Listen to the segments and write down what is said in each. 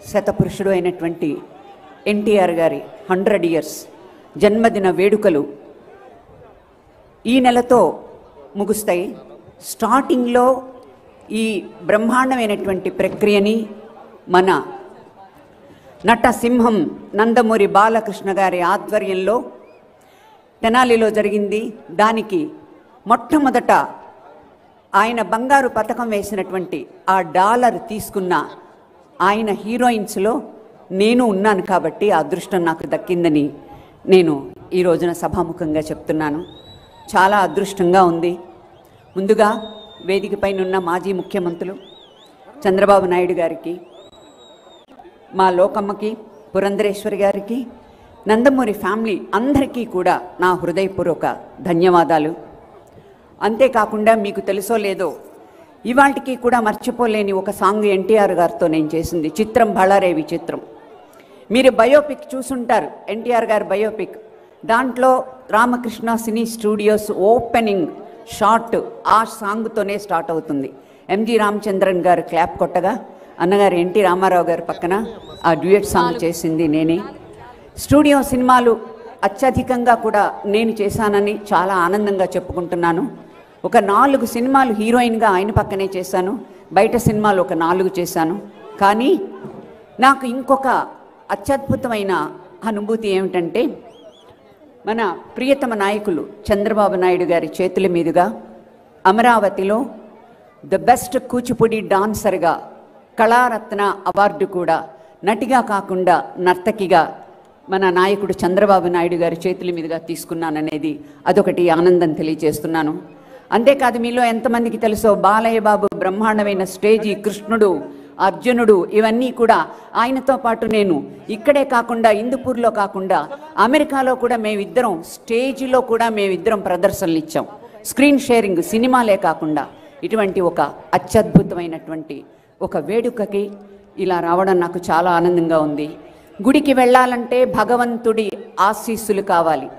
శతపురుషుడు అయినటువంటి ఎన్టీఆర్ గారి 100 ఇయర్స్ జన్మదిన వేడుకలు ఈ నెలతో ముగుస్తాయి. స్టార్టింగ్లో ఈ బ్రహ్మాండమైనటువంటి ప్రక్రియని మన నటసింహం నందమూరి బాలకృష్ణ గారి ఆధ్వర్యంలో తెనాలిలో జరిగింది. దానికి మొట్టమొదట ఆయన బంగారు పతకం వేసినటువంటి ఆ డాలర్ తీసుకున్న ఆయన హీరోయిన్స్లో నేను ఉన్నాను కాబట్టి ఆ అదృష్టం నాకు దక్కిందని నేను ఈ రోజున సభాముఖంగా చెప్తున్నాను. చాలా అదృష్టంగా ఉంది. ముందుగా వేదిక పైన ఉన్న మాజీ ముఖ్యమంత్రులు చంద్రబాబు నాయుడు గారికి, మా లోకమ్మకి, పురంధరేశ్వరి గారికి, నందమూరి ఫ్యామిలీ అందరికీ కూడా నా హృదయపూర్వక ధన్యవాదాలు. అంతేకాకుండా మీకు తెలుసో లేదో ఇవాళకి కూడా మర్చిపోలేని ఒక సాంగ్ ఎన్టీఆర్ గారితో నేను చేసింది, చిత్రం బళారే విచిత్రం. మీరు బయోపిక్ చూసుంటారు, ఎన్టీఆర్ గారి బయోపిక్. దాంట్లో రామకృష్ణ సినీ స్టూడియోస్ ఓపెనింగ్ షాట్ ఆ సాంగ్తోనే స్టార్ట్ అవుతుంది. ఎంజి రామచంద్రన్ గారు క్లాప్ కొట్టగా అన్నగారు ఎన్టీ రామారావు గారి పక్కన ఆ డ్యూయట్ సాంగ్ చేసింది నేనే. స్టూడియో సినిమాలు అత్యధికంగా కూడా నేను చేశానని చాలా ఆనందంగా చెప్పుకుంటున్నాను. ఒక 4 సినిమాలు హీరోయిన్గా ఆయన పక్కనే చేశాను, బయట సినిమాలు ఒక 4 చేశాను. కానీ నాకు ఇంకొక అత్యద్భుతమైన అనుభూతి ఏమిటంటే, మన ప్రియతమ నాయకులు చంద్రబాబు నాయుడు గారి చేతుల మీదుగా అమరావతిలో the best Kuchipudi డాన్సర్గా Kalaratna award కూడా నటిగా కాకుండా నర్తకిగా మన నాయకుడు చంద్రబాబు నాయుడు గారి చేతుల మీదుగా తీసుకున్నాననేది అదొకటి ఆనందం తెలియజేస్తున్నాను. అంతేకాదు, మీలో ఎంతమందికి తెలుసో బాలయ్య బాబు బ్రహ్మాండమైన స్టేజీ, కృష్ణుడు, అర్జునుడు, ఇవన్నీ కూడా ఆయనతో పాటు నేను ఇక్కడే కాకుండా ఇందుపూర్లో కాకుండా అమెరికాలో కూడా మేమిద్దరం స్టేజ్లో కూడా మేమిద్దరం ప్రదర్శనలు ఇచ్చాం. స్క్రీన్ షేరింగ్, సినిమాలే కాకుండా ఇటువంటి ఒక అత్యద్భుతమైనటువంటి ఒక వేడుకకి ఇలా రావడం నాకు చాలా ఆనందంగా ఉంది. గుడికి వెళ్ళాలంటే భగవంతుడి ఆశీస్సులు కావాలి.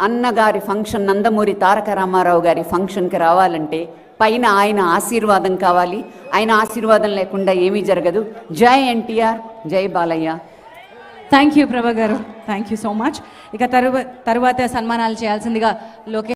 అన్నగారి ఫంక్షన్, నందమూరి తారక రామారావు గారి ఫంక్షన్కి రావాలంటే పైన ఆయన ఆశీర్వాదం కావాలి. ఆయన ఆశీర్వాదం లేకుండా ఏమీ జరగదు. జై ఎన్టీఆర్, జై బాలయ్య. థ్యాంక్ యూ ప్రభా గారు, థ్యాంక్ యూ సో మచ్. ఇక తరువాత సన్మానాలు చేయాల్సిందిగా లోకేష్